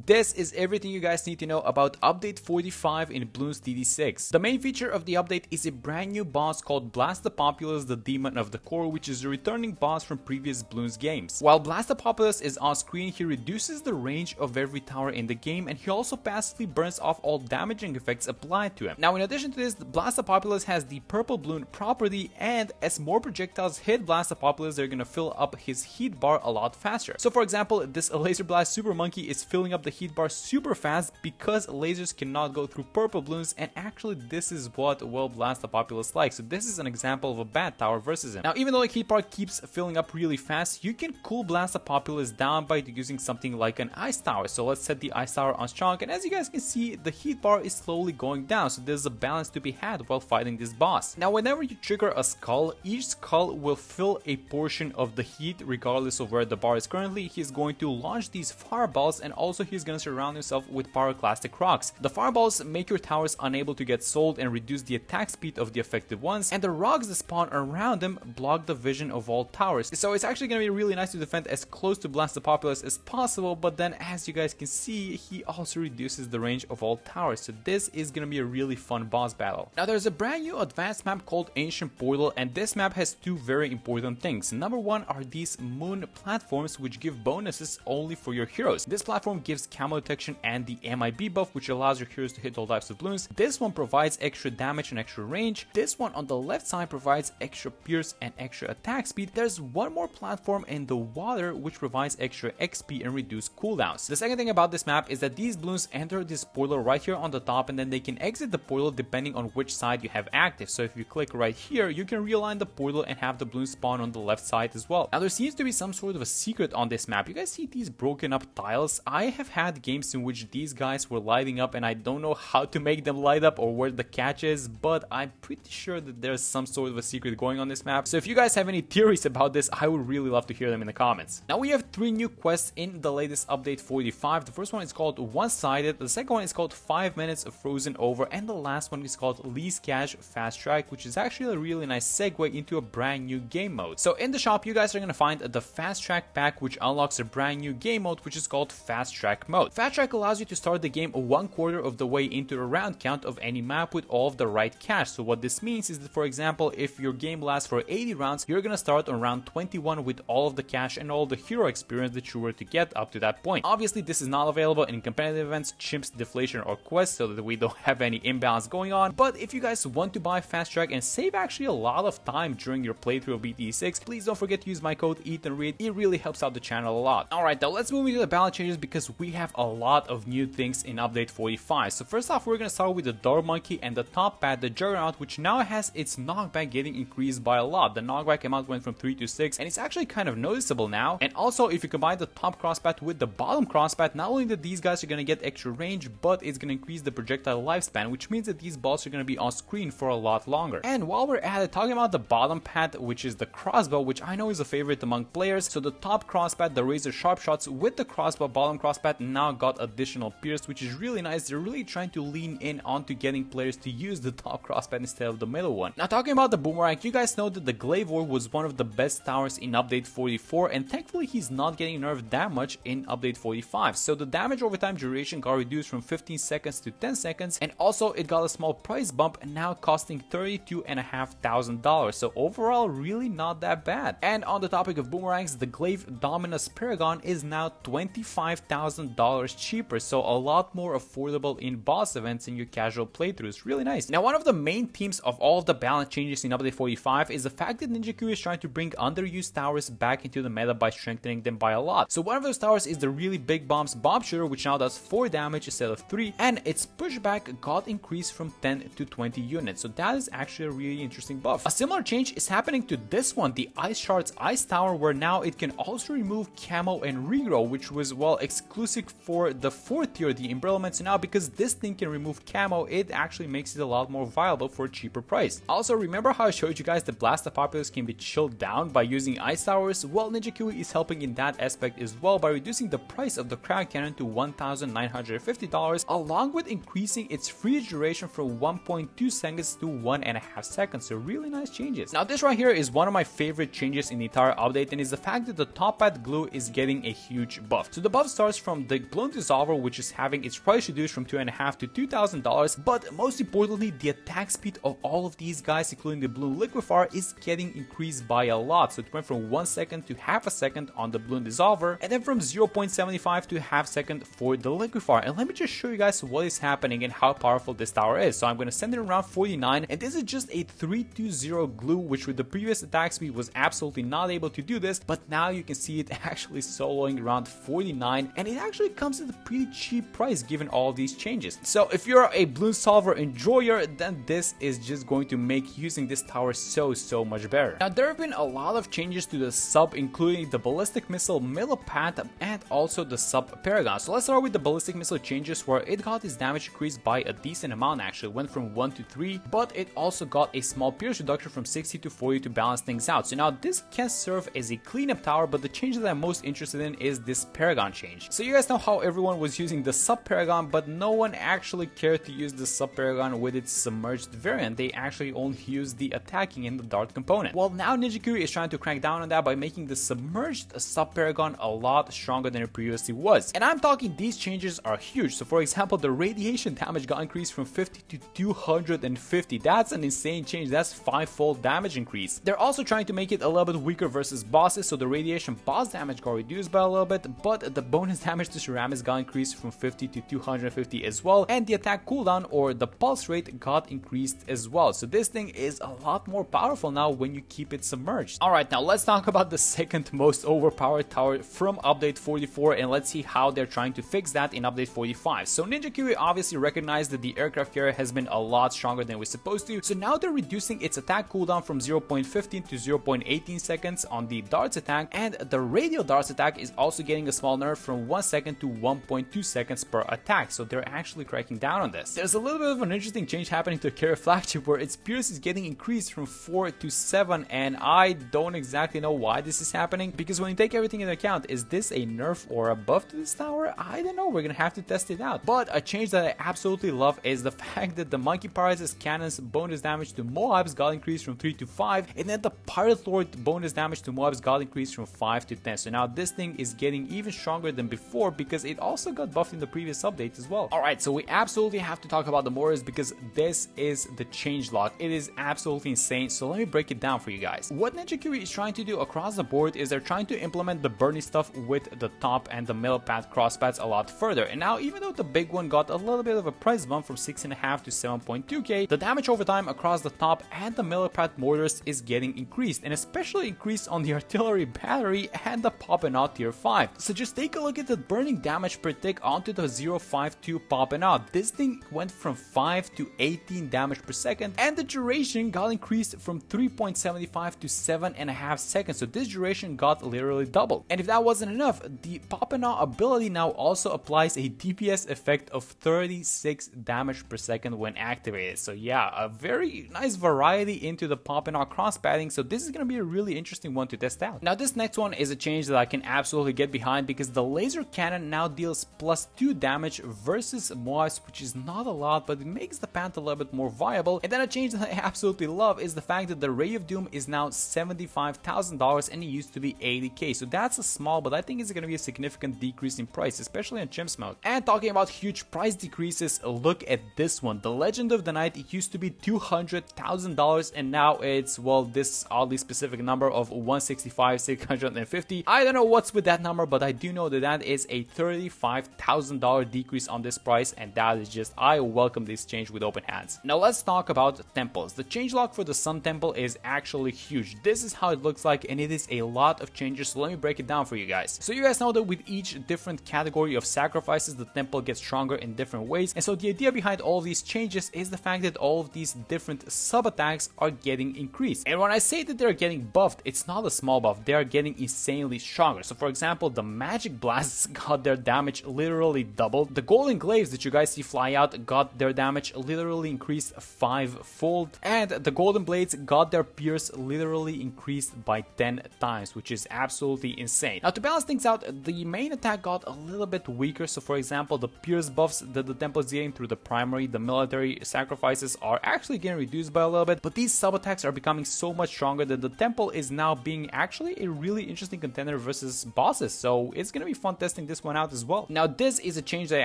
This is everything you guys need to know about update 45 in Bloons TD 6. The main feature of the update is a brand new boss called Blastapopulos, the Demon of the Core, which is a returning boss from previous Bloons games. While Blastapopulos is on screen, he reduces the range of every tower in the game, and he also passively burns off all damaging effects applied to him. Now, in addition to this, Blastapopulos has the purple bloon property, and as more projectiles hit Blastapopulos, they're gonna fill up his heat bar a lot faster. So for example, this laser blast super monkey is filling up the heat bar super fast because lasers cannot go through purple bloons, and actually this is what Blastapopulos likes. So this is an example of a bad tower versus him. Now, even though the heat bar keeps filling up really fast, you can cool Blastapopulos down by using something like an ice tower. So let's set the ice tower on strong, and as you guys can see, the heat bar is slowly going down, so there's a balance to be had while fighting this boss. Now, whenever you trigger a skull, each skull will fill a portion of the heat regardless of where the bar is currently. He's going to launch these fireballs, and also he's going to surround himself with pyroclastic rocks. The fireballs make your towers unable to get sold and reduce the attack speed of the affected ones, and the rocks that spawn around them block the vision of all towers. So it's actually going to be really nice to defend as close to Blastapopulos as possible, but then as you guys can see, he also reduces the range of all towers. So this is going to be a really fun boss battle. Now, there's a brand new advanced map called Ancient Portal, and this map has two very important things. Number one are these moon platforms, which give bonuses only for your heroes. This platform gives camo detection and the MIB buff, which allows your heroes to hit all types of bloons. This one provides extra damage and extra range. This one on the left side provides extra pierce and extra attack speed. There's one more platform in the water which provides extra XP and reduced cooldowns. The second thing about this map is that these bloons enter this portal right here on the top, and then they can exit the portal depending on which side you have active. So if you click right here, you can realign the portal and have the bloons spawn on the left side as well. Now, there seems to be some sort of a secret on this map. You guys see these broken up tiles? I have had games in which these guys were lighting up, and I don't know how to make them light up or where the catch is, but I'm pretty sure that there's some sort of a secret going on this map. So if you guys have any theories about this, I would really love to hear them in the comments. Now, we have three new quests in the latest update 45. The first one is called One-Sided, the second one is called 5 Minutes of Frozen Over, and the last one is called Least Cash Fast Track, which is actually a really nice segue into a brand new game mode. So in the shop, you guys are going to find the Fast Track pack, which unlocks a brand new game mode, which is called Fast Track mode. Fast Track allows you to start the game 1/4 of the way into a round count of any map with all of the right cash. So what this means is that, for example, if your game lasts for 80 rounds, you're going to start on round 21 with all of the cash and all the hero experience that you were to get up to that point. Obviously, this is not available in competitive events, chimps, deflation, or quests, so that we don't have any imbalance going on. But if you guys want to buy Fast Track and save actually a lot of time during your playthrough of BT6, please don't forget to use my code EATANDREAD. It really helps out the channel a lot. Alright, now let's move into the balance changes because we have a lot of new things in update 45. So first off, we're going to start with the Dog Monkey and the top pad, the Juggernaut, which now has its knockback getting increased by a lot. The knockback amount went from 3 to 6, and it's actually kind of noticeable now. And also, if you combine the top crosspad with the bottom crosspad, not only that these guys are going to get extra range, but it's going to increase the projectile lifespan, which means that these balls are going to be on screen for a lot longer. And while we're at it, talking about the bottom pad, which is the crossbow, which I know is a favorite among players. So the top crosspad, the razor sharp shots with the crossbow bottom crosspad, now got additional pierce, which is really nice. They're really trying to lean in onto getting players to use the top crosspad instead of the middle one. Now, talking about the boomerang, you guys know that the Glavor was one of the best towers in update 44, and thankfully he's not getting nerfed that much in update 45. So the damage over time duration got reduced from 15 seconds to 10 seconds, and also it got a small price bump, now costing $32,500. So overall, really not that bad. And on the topic of boomerangs, the Glaive Dominus Paragon is now $25,000 cheaper, so a lot more affordable in boss events in your casual playthroughs. Really nice. Now, one of the main themes of all of the balance changes in update 45 is the fact that Ninja Q is trying to bring underused towers back into the meta by strengthening them by a lot. So one of those towers is the really big bombs Bomb Shooter, which now does 4 damage instead of 3, and its pushback got increased from 10 to 20 units. So that is actually a really interesting buff. A similar change is happening to this one, the Ice Shards Ice Tower, where now it can also remove camo and regrow, which was, well, exclusive for the 4th tier, the Embrittlement. So now, because this thing can remove camo, it actually makes it a lot more viable for a cheaper price. Also, remember how I showed you guys that Blastapopulos can be chilled down by using ice towers? Well, Ninja Q is helping in that aspect as well by reducing the price of the Crag Cannon to $1,950, along with increasing its freeze duration from 1.2 seconds to 1.5 seconds. So really nice changes. Now, this right here is one of my favorite changes in the entire update, and is the fact that the top pad glue is getting a huge buff. So the buff starts from the Bloon Dissolver, which is having its price reduced from $2,500 to $2,000, but most importantly, the attack speed of all of these guys, including the Bloon Liquefier, is getting increased by a lot. So it went from 1 second to half a second on the Bloon Dissolver, and then from 0.75 to half second for the Liquefier. And let me just show you guys what is happening and how powerful this tower is. So I'm going to send it around 49, and this is just a 320 glue, which with the previous attack speed was absolutely not able to do this, but now you can see it actually soloing around 49, and it actually comes at a pretty cheap price given all of these changes. So if you're a Bloon Solver enjoyer, then this is just going to make using this tower so much better. Now there have been a lot of changes to the sub, including the Ballistic Missile Millipede and also the sub Paragon. So let's start with the Ballistic Missile changes, where it got its damage increased by a decent amount. Actually went from 1 to 3, but it also got a small pierce reduction from 60 to 40 to balance things out. So now this can serve as a cleanup tower, but the change that I'm most interested in is this Paragon change. So you guys know how everyone was using the sub Paragon, but no one actually cared to use the sub Paragon with its submerged variant. They actually only used the attacking and the dart component. Well, now Ninja Curie is trying to crank down on that by making the submerged sub Paragon a lot stronger than it previously was. And I'm talking these changes are huge. So for example, the radiation damage got increased from 50 to 250. That's an insane change. That's 5-fold damage increase. They're also trying to make it a little bit weaker versus bosses, so the radiation boss damage got reduced by a little bit, but the bonus damage to ceramics got increased from 50 to 250 as well, and the attack cooldown or the pulse rate got increased as well. So this thing is a lot more powerful now when you keep it submerged. Alright, now let's talk about the second most overpowered tower from update 44, and let's see how they're trying to fix that in update 45. So Ninja Curie obviously recognized that the aircraft carrier has been a lot stronger than it was supposed to, so now they're reducing its attack cooldown from 0.15 to 0.18 seconds on the darts attack, and the radial darts attack is also getting a small nerf from 1 second to 1.2 seconds per attack. So they're actually cracking down on this. There's a little bit of an interesting change happening to carrier flagship, where its pierce is getting increased from 4 to 7, and I don't exactly know why this is happening, because when you take everything into account, is this a nerf or a buff to this tower? I don't know, we're gonna have to test it out. But a change that I absolutely love is the fact that the Monkey Pirate's cannon's bonus damage to Moabs got increased from 3 to 5, and then the Pirate Lord bonus damage to Moabs got increased from 5 to 10. So now this thing is getting even stronger than before, because it also got buffed in the previous update as well. Alright, so we absolutely have to talk about the Moris, because this is the change log. It is absolutely insane, so let me break it down for you guys. What Ninja Curie is trying to do across the board is they're trying to implement the Bernie stuff with the top and the millipede crosspads a lot further. And now, even though the big one got a little bit of a price bump from 6.5 to 7.2k, the damage over time across the top and the millipede mortars is getting increased, and especially increased on the artillery battery and the Poppin' Out tier 5. So just take a look at the burning damage per tick onto the 0.52 Poppin' Out. This thing went from 5 to 18 damage per second, and the duration got increased from 3.75 to 7.5 seconds. So this duration got literally doubled. And if that wasn't enough, the Poppin' Out ability now also applies a DPS effect of 36 damage per second when activated. So yeah, a very nice variety into the Poppin' Out cross padding. So this is going to be a really interesting one to test out. Now this next one is a change that I can absolutely get behind, because the laser cannon now deals +2 damage versus Moabs, which is not a lot, but it makes the path a little bit more viable. And then a change that I absolutely love is the fact that the Ray of Doom is now $75,000 and it used to be 80k. So that's a small, but I think it's going to be a significant decrease in price, especially on Chimps mode. And talking about huge price decreases, look at this one. The Legend of the Night, it used to be $200,000 and now it's, well, this oddly specific number of 165,650. I don't know what's with that number, but I do know that that is a $35,000 decrease on this price, and that is just, I welcome this change with open hands. Now let's talk about temples. The changelog for the Sun Temple is actually huge. This is how it looks like, and it is a lot of changes, so let me break it down for you guys. So you guys know that with each different category of sacrifices, the temple gets stronger in different ways, and so the idea behind all of these changes is the fact that all of these different sub attacks are getting increased. And when I say that they're getting buffed, it's not a small buff, they are getting insanely stronger. So for example, the magic blasts got their damage literally doubled. The golden glaives that you guys see fly out got their damage literally increased 5-fold, and the golden blades got their pierce literally increased by 10 times, which is absolutely insane. Now to balance things out, the main attack got a little bit weaker. So for example, the pierce buffs that the temple is getting through the primary, the military sacrifices are actually getting reduced by a little bit, but these sub attacks are becoming so much stronger that the temple is now being actually a really interesting contender versus bosses. So it's gonna be fun testing this this one out as well. Now this is a change that I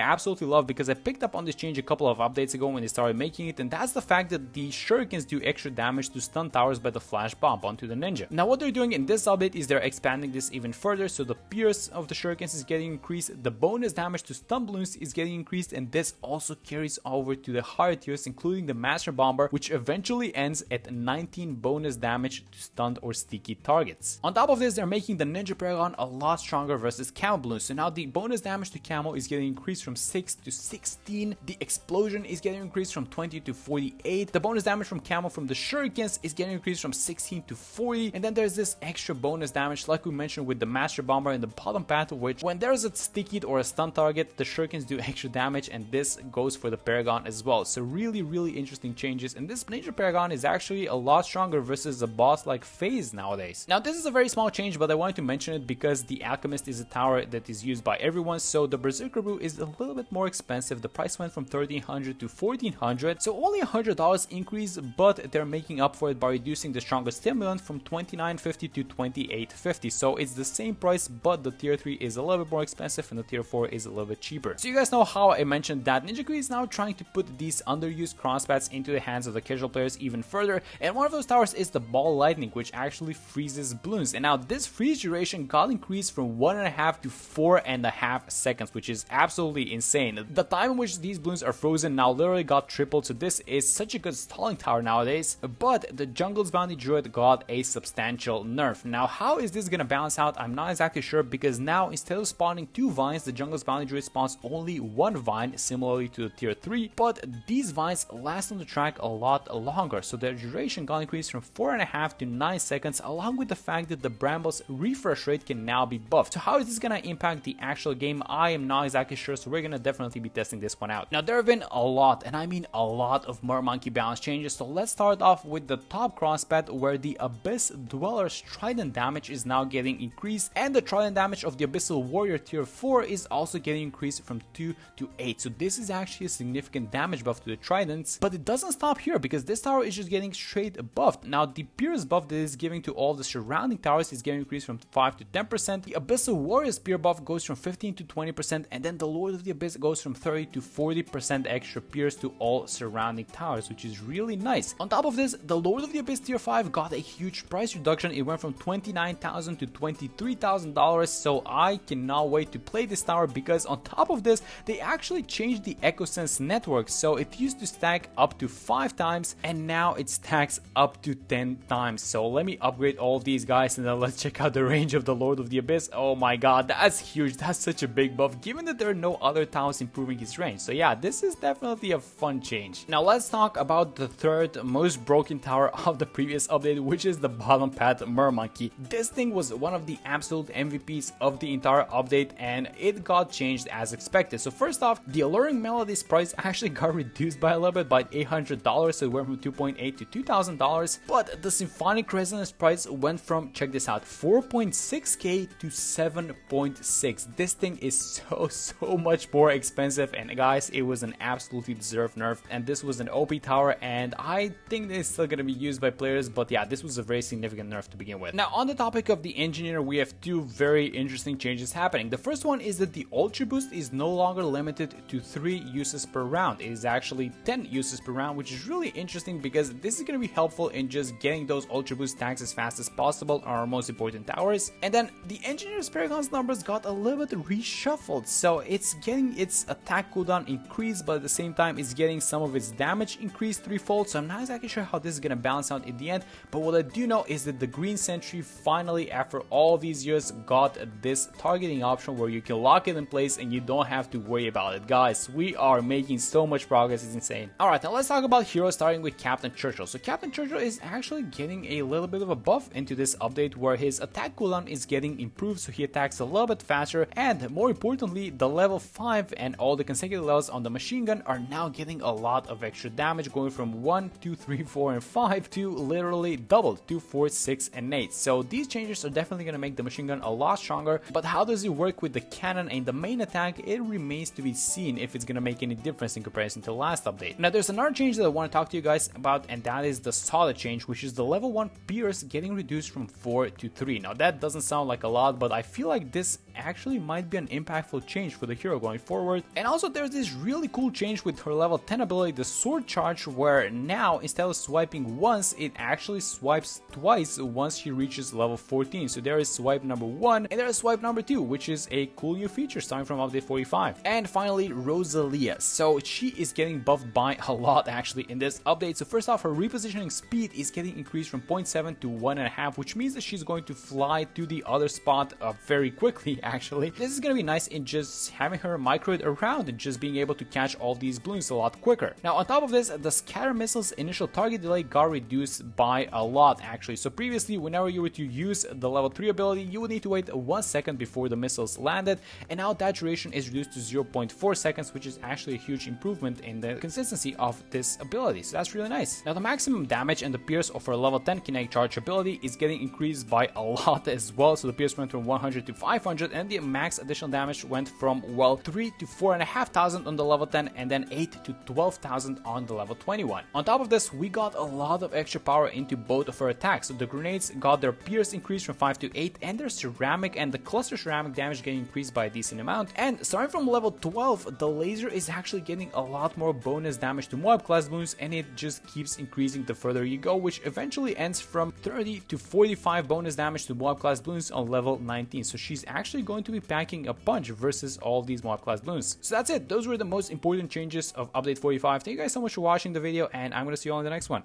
absolutely love because I picked up on this change a couple of updates ago when they started making it, and that's the fact that the shurikens do extra damage to stun towers by the flash bomb onto the ninja. Now what they're doing in this update is they're expanding this even further, so the pierce of the shurikens is getting increased, the bonus damage to stun balloons is getting increased, and this also carries over to the higher tiers, including the master bomber, which eventually ends at 19 bonus damage to stunned or sticky targets. On top of this, they're making the ninja paragon a lot stronger versus camo balloons, so now the bonus damage to camo is getting increased from 6 to 16, the explosion is getting increased from 20 to 48, the bonus damage from camo from the shurikens is getting increased from 16 to 40, and then there's this extra bonus damage like we mentioned with the master bomber in the bottom path, which when there's a sticky or a stun target, the shurikens do extra damage, and this goes for the paragon as well. So really interesting changes, and this ninja paragon is actually a lot stronger versus a boss like FaZe nowadays. Now this is a very small change, but I wanted to mention it because the alchemist is a tower that is used by everyone, so the berserker brew is a little bit more expensive. The price went from 1300 to 1400, so only $100 increase, but they're making up for it by reducing the strongest stimulant from 2950 to 2850, so it's the same price, but the tier 3 is a little bit more expensive and the tier 4 is a little bit cheaper. So you guys know how I mentioned that Ninja Queen is now trying to put these underused crosspads into the hands of the casual players even further, and one of those towers is the ball lightning, which actually freezes balloons, and now this freeze duration got increased from 1.5 to 4.5 seconds, which is absolutely insane. The time in which these balloons are frozen now literally got tripled, so this is such a good stalling tower nowadays, but the jungle's bounty druid got a substantial nerf. Now how is this gonna balance out? I'm not exactly sure, because now instead of spawning 2 vines, the jungle's bounty druid spawns only 1 vine, similarly to the tier 3, but these vines last on the track a lot longer, so their duration got increased from 4.5 to 9 seconds, along with the fact that the brambles refresh rate can now be buffed. So how is this gonna impact the actual game? I am not exactly sure, so we're gonna definitely be testing this one out. Now there have been a lot, and I mean a lot, of Mermonkey balance changes, so let's start off with the top crosspad, where the Abyss Dweller's Trident damage is now getting increased, and the Trident damage of the Abyssal Warrior tier 4 is also getting increased from 2 to 8, so this is actually a significant damage buff to the Tridents, but it doesn't stop here, because this tower is just getting straight buffed. Now the Pierce buff that is giving to all the surrounding towers is getting increased from 5 to 10%, the Abyssal Warrior Spear buff goes from 15 to 20%, and then the Lord of the Abyss goes from 30 to 40% extra pierce to all surrounding towers, which is really nice. On top of this, the Lord of the Abyss tier 5 got a huge price reduction. It went from $29,000 to $23,000, so I cannot wait to play this tower, because on top of this, they actually changed the EchoSense network, so it used to stack up to 5 times, and now it stacks up to 10 times. So let me upgrade all of these guys, and then let's check out the range of the Lord of the Abyss. Oh my god, that's huge. That's such a big buff, given that there are no other towers improving his range. So yeah, this is definitely a fun change. Now let's talk about the third most broken tower of the previous update, which is the bottom path Mermonkey. This thing was one of the absolute MVPs of the entire update, and it got changed as expected. So first off, the Alluring Melody's price actually got reduced by a little bit, by $800, so it went from $2.8 to $2,000, but the Symphonic Resonance price went from, check this out, 4.6k to 7.6. This thing is so much more expensive, and guys, it was an absolutely deserved nerf, and this was an OP tower, and I think it's still gonna be used by players, but yeah, this was a very significant nerf to begin with. Now on the topic of the engineer, we have 2 very interesting changes happening. The first one is that the Ultra Boost is no longer limited to 3 uses per round. It is actually 10 uses per round, which is really interesting, because this is going to be helpful in just getting those Ultra Boost stacks as fast as possible on our most important towers. And then the Engineer's Paragon's numbers got a little bit reshuffled, so it's getting its attack cooldown increased, but at the same time it's getting some of its damage increased 3-fold, so I'm not exactly sure how this is going to balance out in the end, but what I do know is that the Green Sentry finally, after all these years, got this targeting option where you can lock it in place and you don't have to worry about it. Guys, we are making so much progress, it's insane. Alright, now let's talk about heroes, starting with Captain Churchill. So Captain Churchill is actually getting a little bit of a buff into this update, where his attack cooldown is getting improved, so he attacks a little bit faster, and more importantly, the level 5 and all the consecutive levels on the machine gun are now getting a lot of extra damage, going from 1, 2, 3, 4, and 5 to literally double 2, 4, 6, and 8. So these changes are definitely going to make the machine gun a lot stronger, but how does it work with the cannon and the main attack? It remains to be seen if it's going to make any difference in comparison to the last update. Now there's another change that I want to talk to you guys about, and that is the solid change, which is the level 1 Pierce getting reduced from 4 to 3. Now that doesn't sound like a lot, but I feel like this actually might be an impactful change for the hero going forward. And also there's this really cool change with her level 10 ability, the sword charge, where now instead of swiping once, it actually swipes twice once she reaches level 14. So there is swipe number 1 and there is swipe number 2, which is a cool new feature starting from update 45. And finally, Rosalia. So she is getting buffed by a lot actually in this update. So first off, her repositioning speed is getting increased from 0.7 to 1.5, which means that she's going to fly to the other spot very quickly actually. This is going to be nice in just having her microed around and just being able to catch all these balloons a lot quicker. Now on top of this, the scatter missile's initial target delay got reduced by a lot actually. So previously, whenever you were to use the level 3 ability, you would need to wait 1 second before the missiles landed, and now that duration is reduced to 0.4 seconds, which is actually a huge improvement in the consistency of this ability. So that's really nice. Now the maximum damage and the pierce of her level 10 kinetic charge ability is getting increased by a lot as well. So the pierce went from 100 to 500, and the max additional damage went from, well, 3 to 4,500 on the level 10, and then 8 to 12,000 on the level 21. On top of this, we got a lot of extra power into both of her attacks. So the grenades got their pierce increased from 5 to 8, and their ceramic and the cluster ceramic damage getting increased by a decent amount. And starting from level 12, the laser is actually getting a lot more bonus damage to Moab class balloons, and it just keeps increasing the further you go, which eventually ends from 30 to 45 bonus damage to Moab class balloons on level 19. So she's actually going to be packing a punch versus all these Moab class balloons. So that's it. Those were the most important changes of update 45. Thank you guys so much for watching the video, and I'm going to see you all in the next one.